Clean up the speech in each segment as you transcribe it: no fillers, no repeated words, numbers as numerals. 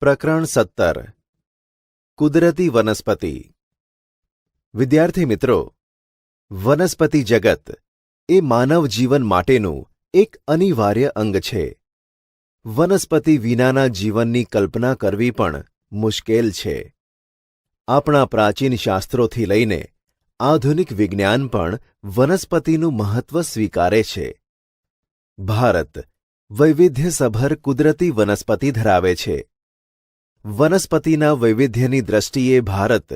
પ્રકરણ 17 કુદરતી વનસ્પતિ. વિદ્યાર્થી મિત્રો, વનસ્પતિ જગત એ માનવ જીવન માટેનું એક અનિવાર્ય અંગ છે. વનસ્પતિ વિનાના જીવનની કલ્પના કરવી પણ મુશ્કેલ છે. આપણા પ્રાચીન શાસ્ત્રોથી લઈને આધુનિક વિજ્ઞાન પણ વનસ્પતિનું મહત્વ સ્વીકારે છે. ભારત વૈવિધ્યસભર કુદરતી વનસ્પતિ ધરાવે છે. વનસ્પતિના વૈવિધ્યની દ્રષ્ટિએ ભારત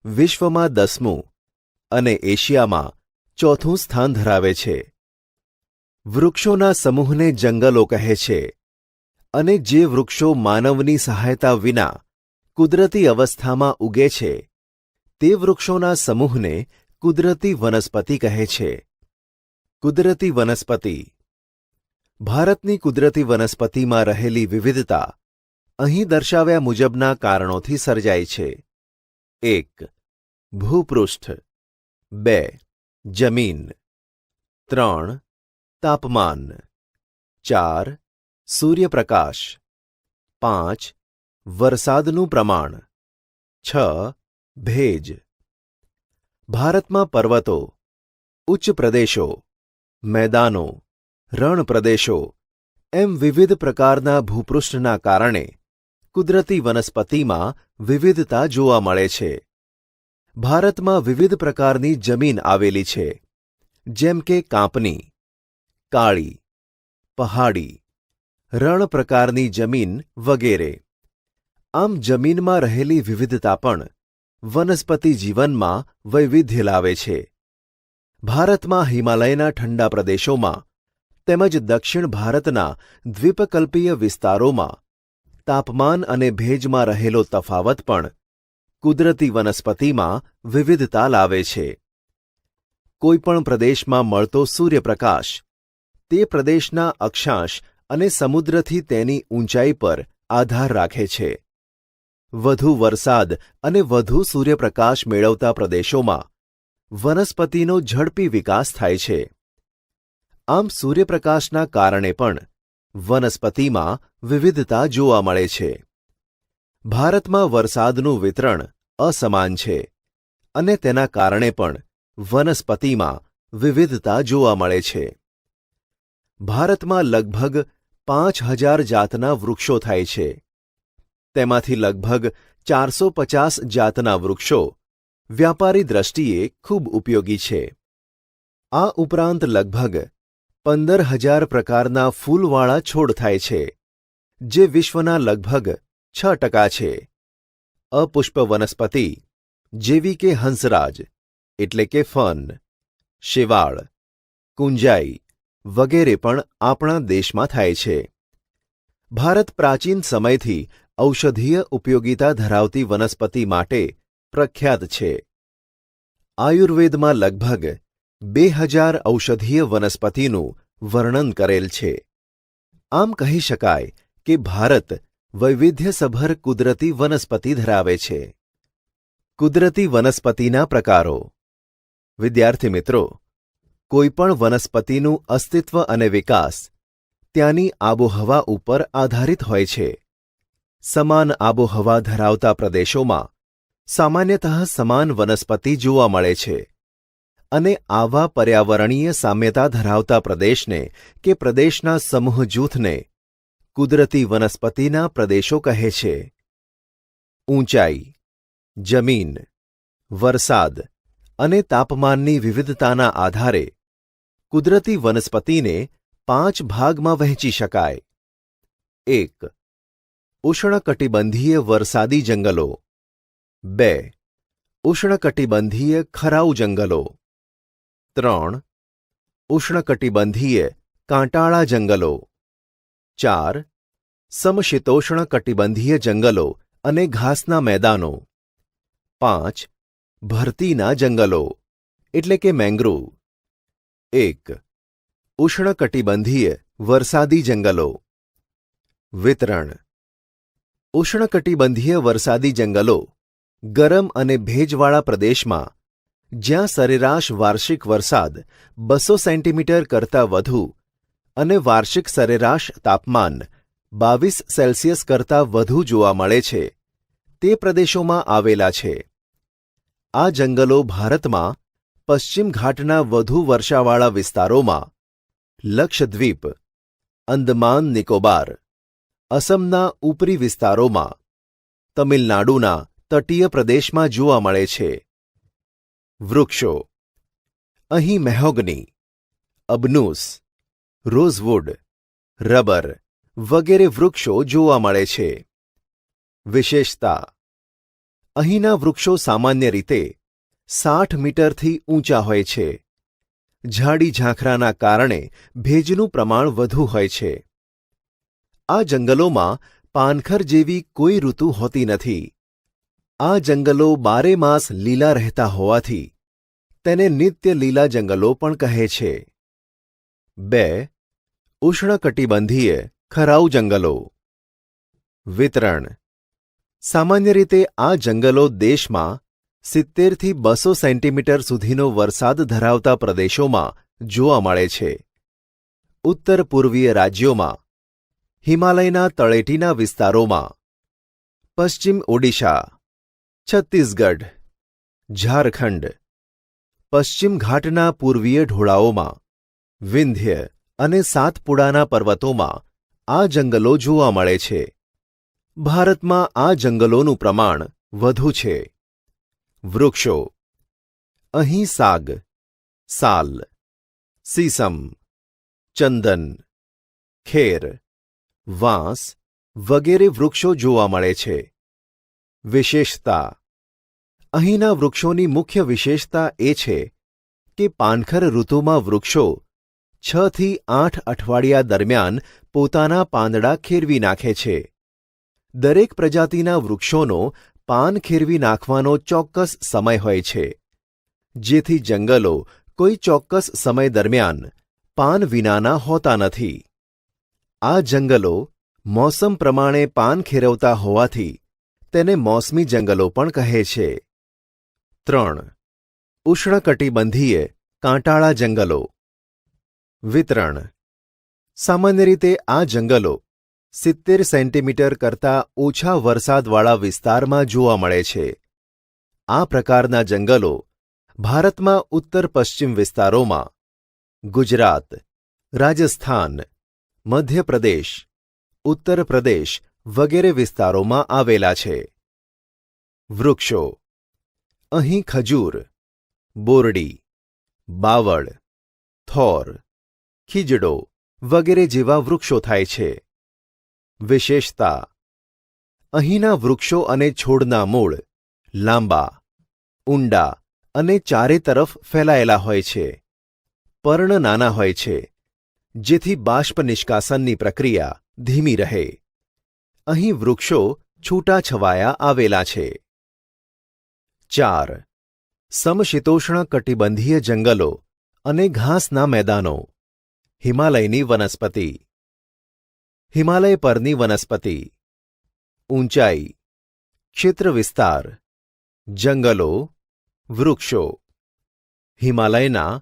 વિશ્વમાં 10મું અને એશિયામાં 4થું સ્થાન ધરાવે છે. વૃક્ષોના સમૂહને જંગલો કહે છે અને જે વૃક્ષો માનવની સહાયતા વિના કુદરતી અવસ્થામાં ઉગે છે તે વૃક્ષોના સમૂહને કુદરતી વનસ્પતિ કહે છે. કુદરતી વનસ્પતિ. ભારતની કુદરતી વનસ્પતિમાં રહેલી વિવિધતા અહીં દર્શાવ્યા મુજબના કારણોથી સર્જાય છે. 1. ભૂપૃષ્ઠ. 2. જમીન. 3. તાપમાન. 4. સૂર્યપ્રકાશ. 5. વરસાદનું પ્રમાણ. 6. ભેજ. ભારતમાં પર્વતો, ઉચ્ચ પ્રદેશો, મેદાનો, રણ પ્રદેશો એમ વિવિધ પ્રકારના ભૂપૃષ્ઠના કારણે કુદરતી વનસ્પતિમાં વિવિધતા જોવા મળે છે. ભારતમાં વિવિધ પ્રકારની જમીન આવેલી છે, જેમ કે કાંપની, કાળી, પહાડી, રણ પ્રકારની જમીન વગેરે. આમ જમીનમાં રહેલી વિવિધતા પણ વનસ્પતિ જીવનમાં વૈવિધ્ય લાવે છે. ભારતમાં હિમાલયના ઠંડા પ્રદેશોમાં તેમજ દક્ષિણ ભારતના દ્વીપકલ્પીય વિસ્તારોમાં તાપમાન અને ભેજમાં રહેલો તફાવત પણ કુદરતી વનસ્પતિમાં વિવિધતા લાવે છે. કોઈપણ પ્રદેશમાં મળતો સૂર્યપ્રકાશ તે પ્રદેશના અક્ષાંશ અને સમુદ્રથી તેની ઊંચાઈ પર આધાર રાખે છે. વધુ વરસાદ અને વધુ સૂર્યપ્રકાશ મેળવતા પ્રદેશોમાં વનસ્પતિનો ઝડપી વિકાસ થાય છે. આમ સૂર્યપ્રકાશના કારણે પણ વનસ્પતિમાં વિવિધતા જોવા મળે છે. ભારતમાં વરસાદનું વિતરણ અસમાન છે અને તેના કારણે પણ વનસ્પતિમાં વિવિધતા જોવા મળે છે. ભારતમાં લગભગ 5000 જાતના વૃક્ષો થાય છે. તેમાંથી લગભગ 450 જાતના વૃક્ષો વ્યાપારી દ્રષ્ટિએ ખૂબ ઉપયોગી છે. આ ઉપરાંત લગભગ 15000 પ્રકારના ફૂલવાળા છોડ થાય છે, જે વિશ્વના લગભગ 6% છે. અપુષ્પ વનસ્પતિ જેવી કે હંસરાજ એટલે કે ફર્ન, શેવાળ, કુંજાઈ વગેરે પણ આપણા દેશમાં થાય છે. ભારત પ્રાચીન સમયથી ઔષધીય ઉપયોગિતા ધરાવતી વનસ્પતિ માટે પ્રખ્યાત છે. આયુર્વેદમાં લગભગ 2000 ઔષધીય વનસ્પતિનું વર્ણન કરેલ છે. આમ કહી શકાય કે ભારત વૈવિધ્યસભર કુદરતી વનસ્પતિ ધરાવે છે. કુદરતી વનસ્પતિના પ્રકારો. વિદ્યાર્થી મિત્રો, કોઈપણ વનસ્પતિનું અસ્તિત્વ અને વિકાસ ત્યાંની આબોહવા ઉપર આધારિત હોય છે. સમાન આબોહવા ધરાવતા પ્રદેશોમાં સામાન્યતઃ સમાન વનસ્પતિ જોવા મળે છે અને આવા પર્યાવરણીય સામ્યતા ધરાવતા પ્રદેશને કે પ્રદેશના સમૂહ જૂથને કુદરતી વનસ્પતિના પ્રદેશો કહે છે. ઊંચાઈ, જમીન, વરસાદ અને તાપમાનની વિવિધતાના આધારે કુદરતી વનસ્પતિને 5 ભાગમાં વહેંચી શકાય. 1. ઉષ્ણકટિબંધીય વરસાદી જંગલો. 2. ઉષ્ણકટિબંધીય ખરાઉ જંગલો. 3. ઉષ્ણકટિબંધીય કાંટાળા જંગલો. 4. સમશીતોષ્ણ કટિબંધીય જંગલો અને ઘાસના મેદાનો. 5. ભરતીના જંગલો એટલે કે મેંગ્રોવ. 1. ઉષ્ણકટિબંધીય વરસાદી જંગલો. વિતરણ. ઉષ્ણકટિબંધીય વરસાદી જંગલો ગરમ અને ભેજવાળા પ્રદેશમાં, જ્યાં સરેરાશ વાર્ષિક વરસાદ 200 સેન્ટીમીટર કરતાં વધુ અને વાર્ષિક સરેરાશ તાપમાન 22 કરતાં વધુ જોવા મળે છે તે પ્રદેશોમાં આવેલા છે. આ જંગલો ભારતમાં પશ્ચિમ ઘાટના વધુ વર્ષાવાળા વિસ્તારોમાં, લક્ષદ્વીપ, અંદમાન નિકોબાર, અસમના ઉપરી વિસ્તારોમાં, તમિલનાડુના તટીય પ્રદેશમાં જોવા મળે છે. વૃક્ષો: અહીં મેહોગની, અબનુસ, રોઝવુડ, રબર વગેરે વૃક્ષો જોવા મળે છે. વિશેષતા: અહીંના વૃક્ષો સામાન્ય રીતે 60 મીટરથી ઊંચા હોય છે. ઝાડી ઝાંખરાના કારણે ભેજનું પ્રમાણ વધુ હોય છે. આ જંગલોમાં પાનખર જેવી કોઈ ઋતુ હોતી નથી. આ જંગલો બારેમાસ લીલા રહેતા હોવાથી તેને નિત્ય લીલા જંગલો પણ કહે છે. 2. ઉષ્ણકટિબંધીય ખરાઉ જંગલો. વિતરણ: સામાન્ય રીતે આ જંગલો દેશમાં 70 થી 200 સેન્ટીમીટર સુધીનો વરસાદ ધરાવતા પ્રદેશોમાં જોવા મળે છે. ઉત્તર પૂર્વીય રાજ્યોમાં, હિમાલયના તળેટીના વિસ્તારોમાં, પશ્ચિમ ઓડિશા, છત્તીસગઢ, ઝારખંડ, પશ્ચિમ ઘાટના પૂર્વીય ઢોળાવોમાં, વિંધ્ય અને સાતપુડાના પર્વતોમાં આ જંગલો જોવા મળે છે. ભારતમાં આ જંગલોનું પ્રમાણ વધુ છે. વૃક્ષો: અહીં સાગ, સાલ, સીસમ, ચંદન, ખેર, વાંસ વગેરે વૃક્ષો જોવા મળે છે. વિશેષતા: અહીંના વૃક્ષોની મુખ્ય વિશેષતા એ છે કે પાનખર ઋતુમાં વૃક્ષો 6 થી 8 અઠવાડિયા દરમિયાન પોતાના પાંદડા ખેરવી નાખે છે. દરેક પ્રજાતિના વૃક્ષોનો પાન ખેરવી નાખવાનો ચોક્કસ સમય હોય છે, જેથી જંગલો કોઈ ચોક્કસ સમય દરમિયાન પાન વિનાના હોતા નથી. આ જંગલો મોસમ પ્રમાણે પાન ખેરવતા હોવાથી તેને મોસમી જંગલો પણ કહે છે. 3. ઉષ્ણકટિબંધીય કાંટાળા જંગલો. વિતરણ: સામાન્ય રીતે આ જંગલો 70 સેન્ટીમીટર કરતાં ઓછા વરસાદવાળા વિસ્તારમાં જોવા મળે છે. આ પ્રકારના જંગલો ભારતમાં ઉત્તર પશ્ચિમ વિસ્તારોમાં, ગુજરાત, રાજસ્થાન, મધ્યપ્રદેશ, ઉત્તર પ્રદેશ વગેરે વિસ્તારોમાં આવેલા છે. વૃક્ષો: અહીં ખજૂર, બોરડી, બાવળ, થોર, ખીજડો વગેરે જેવા વૃક્ષો થાય છે. વિશેષતા: અહીંના વૃક્ષો અને છોડના મૂળ લાંબા, ઊંડા અને ચારે તરફ ફેલાયેલા હોય છે. પર્ણ નાના હોય છે, જેથી બાષ્પ નિષ્કાસનની પ્રક્રિયા ધીમી રહે. અહીં વૃક્ષો છૂટાછવાયા આવેલા છે. 4. સમશીતોષ્ણ કટિબંધીય જંગલો અને ઘાસના મેદાનો. હિમાલયની વનસ્પતિ. હિમાલય પરની વનસ્પતિ. ઊંચાઈ, ક્ષેત્ર વિસ્તાર, જંગલો, વૃક્ષો. હિમાલયના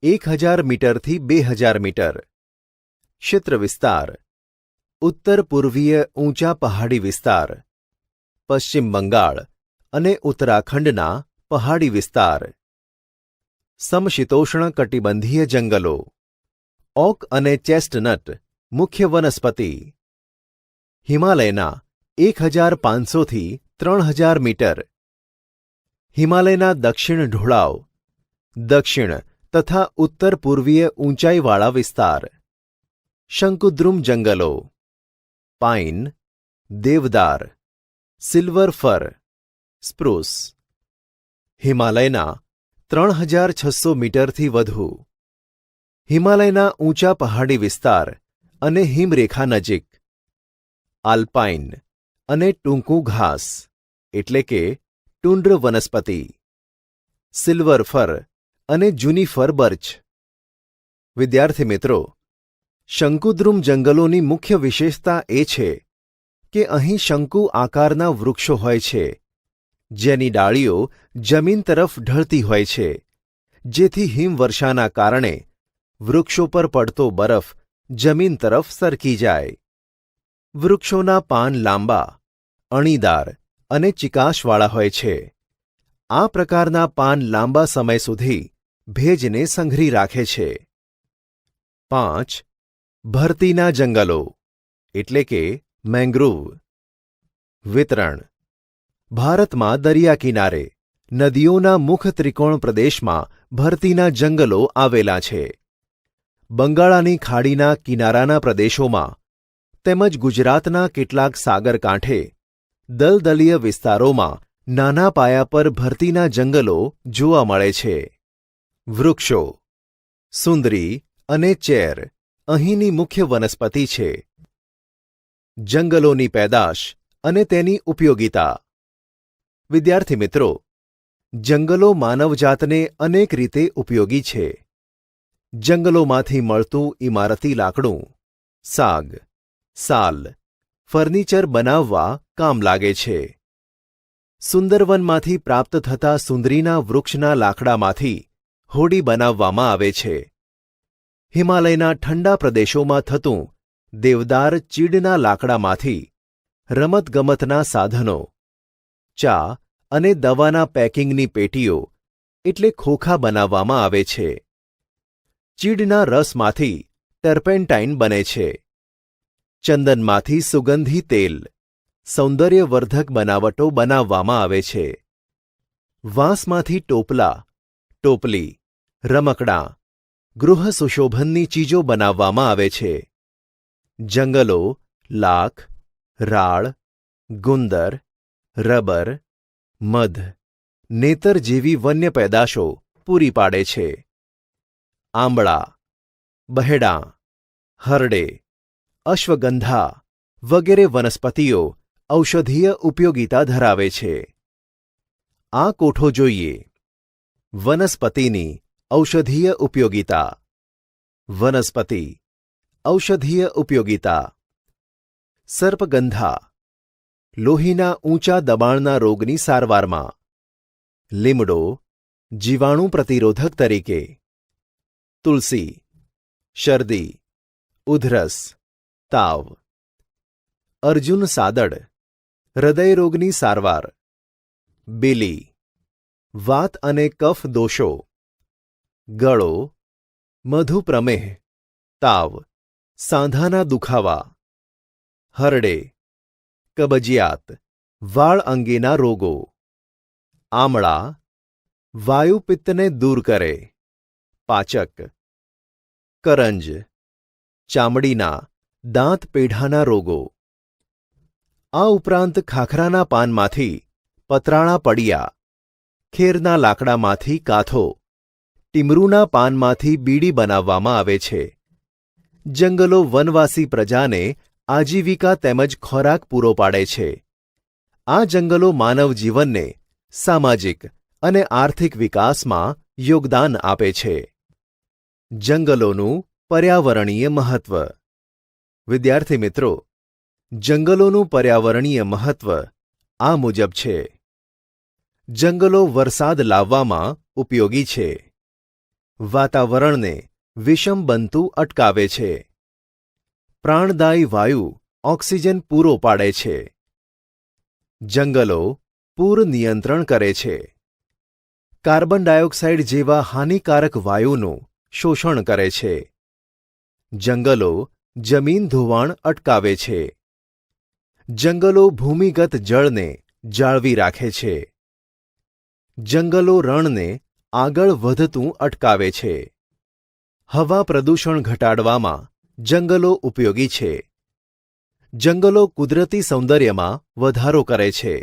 1000 મીટરથી 2000 મીટર. ક્ષેત્ર વિસ્તાર: ઉત્તર પૂર્વીય ઊંચા પહાડી વિસ્તાર, પશ્ચિમ બંગાળ અને ઉત્તરાખંડના પહાડી વિસ્તાર. સમશીતોષ્ણ કટિબંધીય જંગલો. ઓક અને ચેસ્ટનટ મુખ્ય વનસ્પતિ. હિમાલયના 1500 થી 3000 મીટર. હિમાલયના દક્ષિણ ઢોળાવ, દક્ષિણ તથા ઉત્તર પૂર્વીય ઊંચાઈવાળા વિસ્તાર. શંકુદ્રુમ જંગલો. પાઇન, દેવદાર, સિલ્વર ફર, સ્પ્રુસ. હિમાલયના 3600 મીટરથી વધુ. હિમાલયના ઊંચા પહાડી વિસ્તાર અને હિમરેખા નજીક. આલ્પાઇન અને ટૂંકું ઘાસ એટલે કે ટુંડ્ર વનસ્પતિ. સિલ્વર ફર અને જુનિફર બર્ચ. વિદ્યાર્થી મિત્રો, શંકુદ્રુમ જંગલોની મુખ્ય વિશેષતા એ છે કે અહીં શંકુ આકારના વૃક્ષો હોય છે, જેની ડાળીઓ જમીન તરફ ઢળતી હોય છે, જેથી હિમવર્ષાના કારણે વૃક્ષો પર પડતો બરફ જમીન તરફ સરકી જાય. વૃક્ષોના પાન લાંબા, અણીદાર અને ચિકાશવાળા હોય છે. આ પ્રકારના પાન લાંબા સમય સુધી ભેજને સંઘરી રાખે છે. 5. ભરતીના જંગલો એટલે કે મેંગ્રુવ. વિતરણ: ભારતમાં દરિયા કિનારે નદીઓના મુખ ત્રિકોણ પ્રદેશમાં ભરતીના જંગલો આવેલા છે. બંગાળાની ખાડીના કિનારાના પ્રદેશોમાં તેમજ ગુજરાતના કેટલાક સાગર કાંઠે દલદલીય વિસ્તારોમાં નાના પાયા પર ભરતીના જંગલો જોવા મળે છે. વૃક્ષો: સુંદરી અને ચેર અહીંની મુખ્ય વનસ્પતિ છે. જંગલોની પેદાશ અને તેની ઉપયોગિતા. વિદ્યાર્થી મિત્રો, જંગલો માનવજાતને અનેક રીતે ઉપયોગી છે. જંગલોમાંથી મળતું ઇમારતી લાકડું, સાગ, સાલ, ફર્નિચર બનાવવા કામ લાગે છે. સુંદરવનમાંથી પ્રાપ્ત થતા સુંદરીના વૃક્ષના લાકડામાંથી હોડી બનાવવામાં આવે છે. હિમાલયના ઠંડા પ્રદેશોમાં થતું દેવદાર ચીડના લાકડામાંથી રમતગમતના સાધનો, ચા અને દવાના પેકિંગની પેટીઓ એટલે ખોખા બનાવવામાં આવે છે. ચીડના રસમાંથી ટર્પેન્ટાઇન બને છે. ચંદનમાંથી સુગંધી તેલ, સૌંદર્યવર્ધક બનાવટો બનાવવામાં આવે છે. વાંસમાંથી ટોપલા, ટોપલી, રમકડાં, ગૃહ સુશોભનની ચીજો બનાવવામાં આવે છે. જંગલો લાખ, રાળ, ગુંદર, રબર, મધ, નેતર જેવી વન્ય પેદાશો પૂરી પાડે છે. આંબળા, બહેડાં, હરડે, અશ્વગંધા વગેરે વનસ્પતિઓ ઔષધીય ઉપયોગિતા ધરાવે છે. આ કોઠો જોઈએ. વનસ્પતિની ઔષધીય ઉપયોગિતા. વનસ્પતિ ઔષધીય ઉપયોગિતા. સર્પગંધા લોહીના ઊંચા દબાણના રોગની સારવારમાં. લીમડો જીવાણુ પ્રતિરોધક તરીકે. તુલસી શરદી, ઉધરસ, તાવ. અર્જુન સાદડ હૃદયરોગની સારવાર. બીલી વાત અને કફ દોષો. ગળો મધુપ્રમેહ, તાવ, સાંધાના દુખાવા. હરડે કબજિયાત, વાળ અંગેના રોગો. આમળા વાયુપિત્તને દૂર કરે, પાચક. કરંજ ચામડીના, દાંત પેઢાના રોગો. આ ઉપરાંત ખાખરાના પાનમાંથી પતરાળા પડિયા, ખેરના લાકડામાંથી કાથો, ટીમરૂના પાનમાંથી બીડી બનાવવામાં આવે છે. જંગલો વનવાસી પ્રજાને આજીવિકા તેમજ ખોરાક પૂરો પાડે છે. આ જંગલો માનવ જીવનને સામાજિક અને આર્થિક વિકાસમાં યોગદાન આપે છે. જંગલોનું પર્યાવરણીય મહત્વ. વિદ્યાર્થી મિત્રો, જંગલોનું પર્યાવરણીય મહત્વ આ મુજબ છે. જંગલો વરસાદ લાવવામાં ઉપયોગી છે. વાતાવરણને વિષમ બનતું અટકાવે છે. પ્રાણદાયી વાયુ ઓક્સિજન પૂરો પાડે છે. જંગલો પૂર નિયંત્રણ કરે છે. કાર્બન ડાયોક્સાઇડ જેવા હાનિકારક વાયુનું શોષણ કરે છે. જંગલો જમીન ધોવાણ અટકાવે છે. જંગલો ભૂમિગત જળને જાળવી રાખે છે. જંગલો રણને આગળ વધતું અટકાવે છે. હવા પ્રદૂષણ ઘટાડવામાં જંગલો ઉપયોગી છે. જંગલો કુદરતી સૌંદર્યમાં વધારો કરે છે.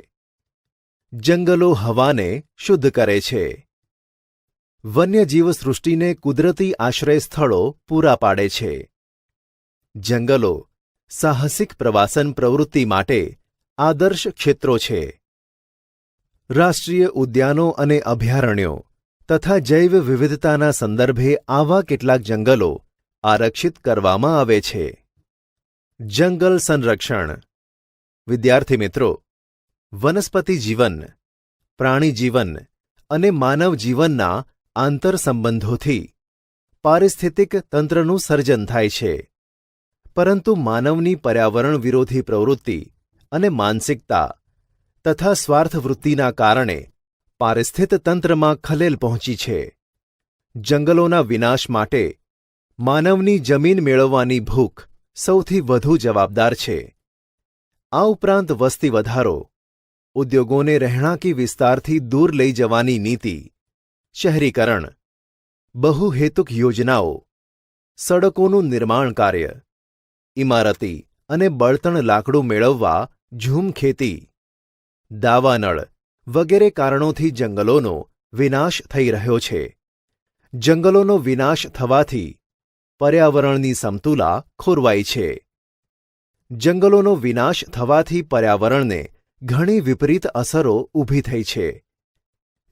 જંગલો હવાને શુદ્ધ કરે છે. વન્યજીવ સૃષ્ટિને કુદરતી આશ્રય સ્થળો પૂરા પાડે છે. જંગલો સાહસિક પ્રવાસન પ્રવૃત્તિ માટે આદર્શ ક્ષેત્રો છે. રાષ્ટ્રીય ઉદ્યાનો અને અભયારણ્યો તથા જૈવ વિવિધતાના સંદર્ભે આવા કેટલાક જંગલો આરક્ષિત કરવામાં આવે છે. જંગલ સંરક્ષણ. વિદ્યાર્થી મિત્રો, વનસ્પતિ જીવન, પ્રાણી જીવન અને માનવ જીવનના આંતરસંબંધોથી પારિસ્થિતિક તંત્રનું સર્જન થાય છે. પરંતુ માનવની પર્યાવરણ વિરોધી પ્રવૃત્તિ અને માનસિકતા તથા સ્વાર્થવૃત્તિના કારણે પારિસ્થિત તંત્રમાં ખલેલ પહોંચી છે. જંગલોના વિનાશ માટે માનવની જમીન મેળવવાની ભૂખ સૌથી વધુ જવાબદાર છે. આ ઉપરાંત વસ્તી વધારો, ઉદ્યોગોને રહેણાંકી વિસ્તારથી દૂર લઈ જવાની નીતિ, શહેરીકરણ, બહુહેતુક યોજનાઓ, સડકોનું નિર્માણ કાર્ય, ઇમારતી અને બળતણ લાકડું મેળવવા ઝૂમ ખેતી, દાવાનળ વગેરે કારણોથી જંગલોનો વિનાશ થઈ રહ્યો છે. જંગલોનો વિનાશ થવાથી પર્યાવરણની સમતુલા ખોરવાઈ છે. જંગલોનો વિનાશ થવાથી પર્યાવરણને ઘણી વિપરીત અસરો ઊભી થઈ છે,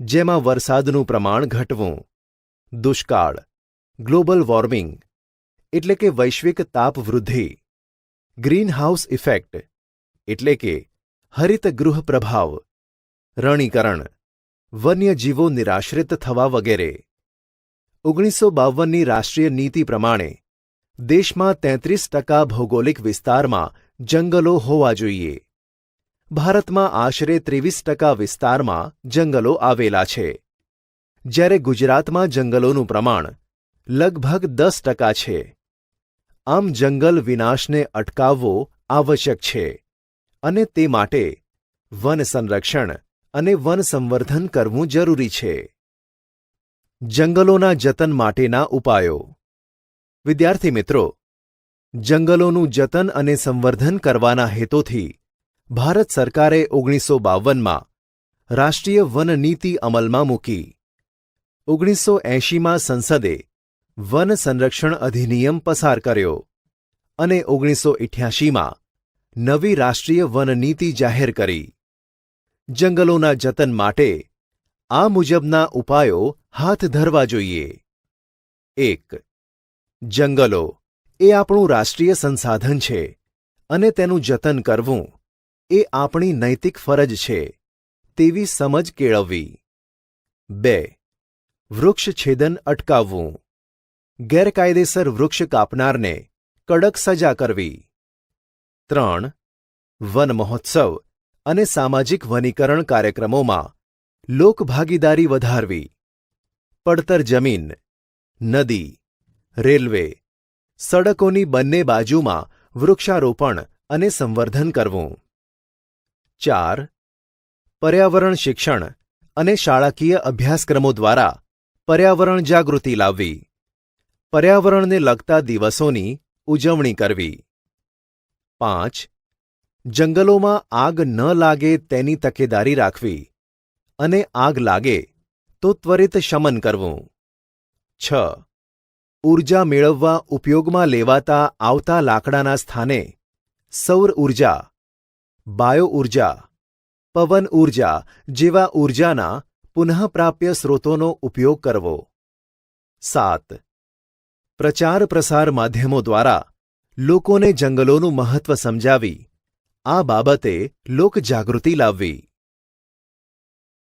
જેમાં વરસાદનું પ્રમાણ ઘટવું, દુષ્કાળ, ગ્લોબલ વોર્મિંગ એટલે કે વૈશ્વિક તાપવૃદ્ધિ, ગ્રીનહાઉસ ઇફેક્ટ એટલે કે હરિતગૃહ પ્રભાવ, રણીકરણ, વન્યજીવો નિરાશ્રિત થવા વગેરે. 1952ની રાષ્ટ્રીય નીતિ પ્રમાણે દેશમાં 33% ભૌગોલિક વિસ્તારમાં જંગલો હોવા જોઈએ. ભારતમાં આશરે 23% વિસ્તારમાં જંગલો આવેલા છે, જ્યારે ગુજરાતમાં જંગલોનું પ્રમાણ લગભગ 10% છે. આમ જંગલ વિનાશને અટકાવવો આવશ્યક છે અને તે માટે વન સંરક્ષણ અને વન સંવર્ધન કરવું જરૂરી છે. જંગલોના જતન માટેના ઉપાયો. વિદ્યાર્થી મિત્રો, જંગલોનું જતન અને સંવર્ધન કરવાના હેતુથી ભારત સરકારે 1952માં રાષ્ટ્રીય વન નીતિ અમલમાં મૂકી. 1980માં સંસદે વન સંરક્ષણ અધિનિયમ પસાર કર્યો અને 1988માં નવી રાષ્ટ્રીય વન નીતિ જાહેર કરી. જંગલોના જતન માટે આ મુજબના ઉપાયો હાથ ધરવા જોઈએ. 1. જંગલો એ આપણું રાષ્ટ્રીય સંસાધન છે અને તેનું જતન કરવું એ આપણી નૈતિક ફરજ છે તેવી સમજ કેળવવી. 2. વૃક્ષછેદન અટકાવવું. ગેરકાયદેસર વૃક્ષ કાપનારને કડક સજા કરવી. 3. વન મહોત્સવ અને સામાજિક વનીકરણ કાર્યક્રમોમાં લોકભાગીદારી વધારવી. પડતર જમીન, નદી, રેલવે, સડકોની બંને બાજુમાં વૃક્ષારોપણ અને સંવર્ધન કરવું. 4. પર્યાવરણ શિક્ષણ અને શાળાકીય અભ્યાસક્રમો દ્વારા પર્યાવરણ જાગૃતિ લાવવી. પર્યાવરણને લગતા દિવસોની ઉજવણી કરવી. 5. જંગલોમાં આગ ન લાગે તેની તકેદારી રાખવી અને આગ લાગે તો ત્વરિત શમન કરવું. 6. ઊર્જા મેળવવા ઉપયોગમાં લેવાતા આવતા લાકડાના સ્થાને સૌર ઊર્જા, બાયો ઊર્જા, પવન ઊર્જા જેવા ઊર્જાના પુનઃપ્રાપ્ય સ્રોતોનો ઉપયોગ કરવો. 7. પ્રચાર પ્રસાર માધ્યમો દ્વારા લોકોને જંગલોનું મહત્વ સમજાવી આ બાબતે લોકજાગૃતિ લાવવી.